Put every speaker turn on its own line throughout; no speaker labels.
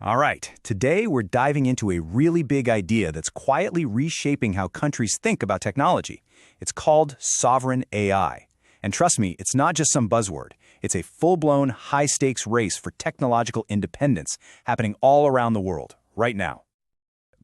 All right, today we're diving into a really big idea that's quietly reshaping how countries think about technology. It's called sovereign AI. And trust me, it's not just some buzzword. It's a full-blown, high-stakes race for technological independence happening all around the world, right now.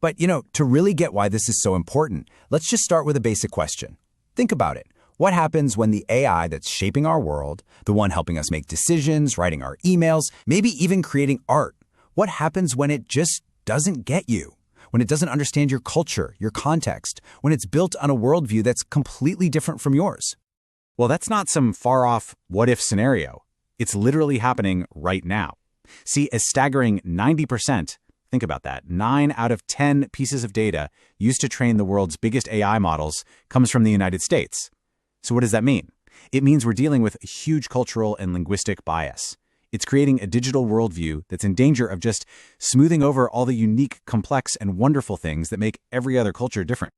But, to really get why this is so important, let's just start with a basic question. Think about it. What happens when the AI that's shaping our world, the one helping us make decisions, writing our emails, maybe even creating art, what happens when it just doesn't get you? When it doesn't understand your culture, your context, when it's built on a worldview that's completely different from yours?
Well, that's not some far-off what-if scenario. It's literally happening right now. See, a staggering 90%, think about that, 9 out of 10 pieces of data used to train the world's biggest AI models comes from the United States. So what does that mean? It means we're dealing with a huge cultural and linguistic bias. It's creating a digital worldview that's in danger of just smoothing over all the unique, complex, and wonderful things that make every other culture different.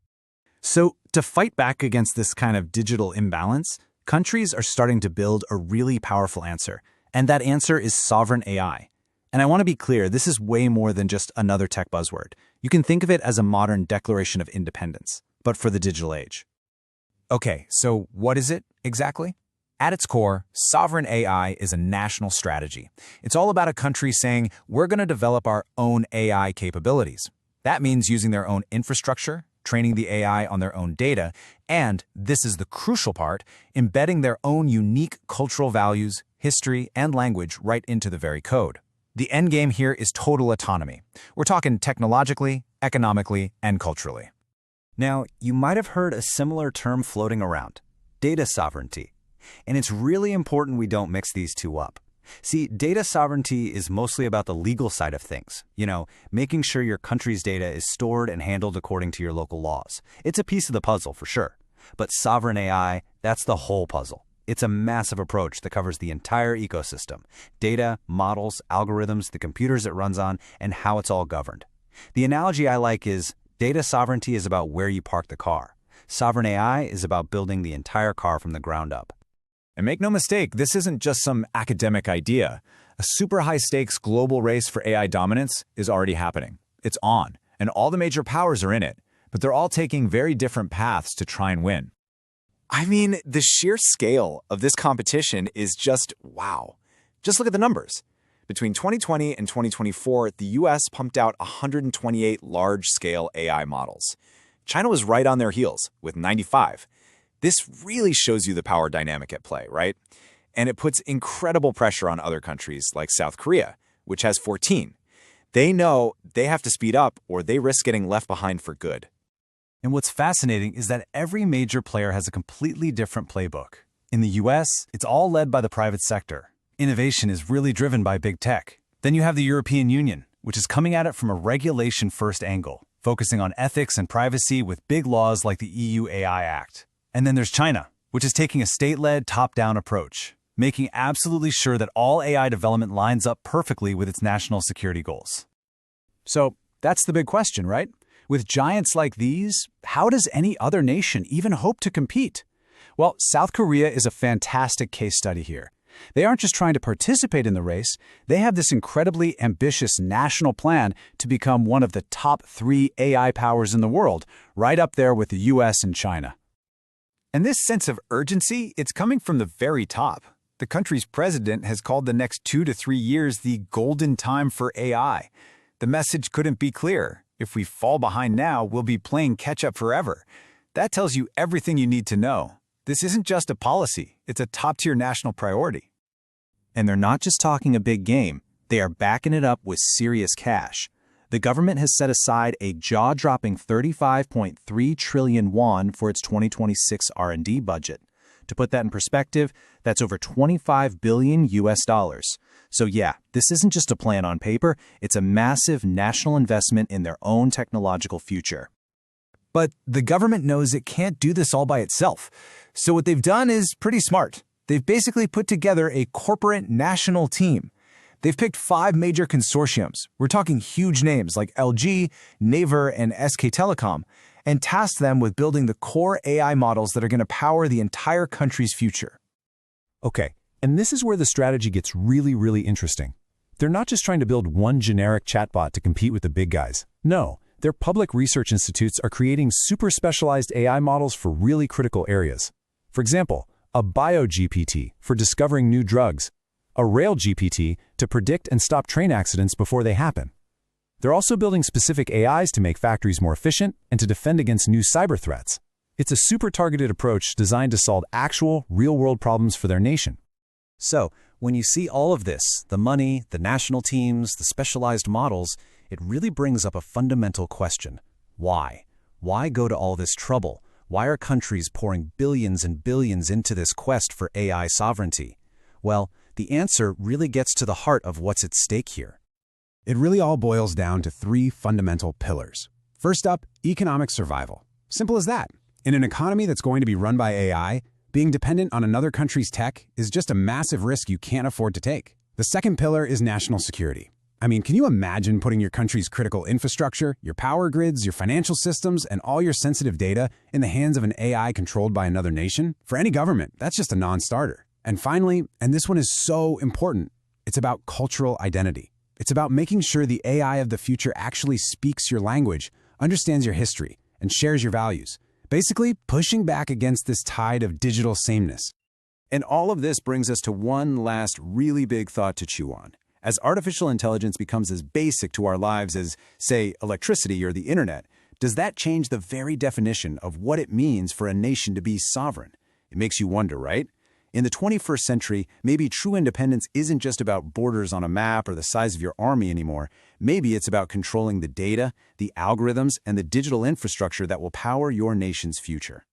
So, to fight back against this kind of digital imbalance, countries are starting to build a really powerful answer, and that answer is sovereign AI. And I want to be clear, this is way more than just another tech buzzword. You can think of it as a modern declaration of independence, but for the digital age.
Okay, so what is it exactly? At its core, sovereign AI is a national strategy. It's all about a country saying, we're going to develop our own AI capabilities. That means using their own infrastructure, training the AI on their own data, and, this is the crucial part, embedding their own unique cultural values, history, and language right into the very code. The endgame here is total autonomy. We're talking technologically, economically, and culturally.
Now, you might have heard a similar term floating around, data sovereignty. And it's really important we don't mix these two up. See, data sovereignty is mostly about the legal side of things. Making sure your country's data is stored and handled according to your local laws. It's a piece of the puzzle for sure. But sovereign AI, that's the whole puzzle. It's a massive approach that covers the entire ecosystem. Data, models, algorithms, the computers it runs on, and how it's all governed. The analogy I like is, data sovereignty is about where you park the car. Sovereign AI is about building the entire car from the ground up.
And make no mistake, this isn't just some academic idea. A super high-stakes global race for AI dominance is already happening. It's on, and all the major powers are in it, but they're all taking very different paths to try and win. I mean, the sheer scale of this competition is just wow. Just look at the numbers. Between 2020 and 2024, the US pumped out 128 large-scale AI models. China was right on their heels with 95. This really shows you the power dynamic at play, right? And it puts incredible pressure on other countries like South Korea, which has 14. They know they have to speed up or they risk getting left behind for good.
And what's fascinating is that every major player has a completely different playbook. In the US, it's all led by the private sector. Innovation is really driven by big tech. Then you have the European Union, which is coming at it from a regulation-first angle, focusing on ethics and privacy with big laws like the EU AI Act. And then there's China, which is taking a state-led, top-down approach, making absolutely sure that all AI development lines up perfectly with its national security goals.
So that's the big question, right? With giants like these, how does any other nation even hope to compete? Well, South Korea is a fantastic case study here. They aren't just trying to participate in the race, they have this incredibly ambitious national plan to become one of the top 3 AI powers in the world, right up there with the US and China. And this sense of urgency, it's coming from the very top. The country's president has called the next 2 to 3 years the golden time for AI. The message couldn't be clearer. If we fall behind now, we'll be playing catch-up forever. That tells you everything you need to know. This isn't just a policy, it's a top-tier national priority. And they're not just talking a big game, they are backing it up with serious cash. The government has set aside a jaw-dropping 35.3 trillion won for its 2026 R&D budget. To put that in perspective, that's over 25 billion US dollars. So yeah, this isn't just a plan on paper, it's a massive national investment in their own technological future. But the government knows it can't do this all by itself. So what they've done is pretty smart. They've basically put together a corporate national team. They've picked 5 major consortiums. We're talking huge names like LG, Naver, and SK Telecom, and tasked them with building the core AI models that are going to power the entire country's future.
Okay, and this is where the strategy gets really, really interesting. They're not just trying to build one generic chatbot to compete with the big guys. No, their public research institutes are creating super specialized AI models for really critical areas. For example, a bio-GPT for discovering new drugs, a rail GPT to predict and stop train accidents before they happen. They're also building specific AIs to make factories more efficient and to defend against new cyber threats. It's a super targeted approach designed to solve actual, real-world problems for their nation.
So, when you see all of this, the money, the national teams, the specialized models, it really brings up a fundamental question. Why? Why go to all this trouble? Why are countries pouring billions and billions into this quest for AI sovereignty? Well, the answer really gets to the heart of what's at stake here.
It really all boils down to three fundamental pillars. First up, economic survival. Simple as that. In an economy that's going to be run by AI, being dependent on another country's tech is just a massive risk you can't afford to take. The second pillar is national security. I mean, can you imagine putting your country's critical infrastructure, your power grids, your financial systems, and all your sensitive data in the hands of an AI controlled by another nation? For any government, that's just a non-starter. And finally, and this one is so important, it's about cultural identity. It's about making sure the AI of the future actually speaks your language, understands your history, and shares your values. Basically, pushing back against this tide of digital sameness. And all of this brings us to one last really big thought to chew on. As artificial intelligence becomes as basic to our lives as, say, electricity or the internet, does that change the very definition of what it means for a nation to be sovereign? It makes you wonder, right? In the 21st century, maybe true independence isn't just about borders on a map or the size of your army anymore. Maybe it's about controlling the data, the algorithms, and the digital infrastructure that will power your nation's future.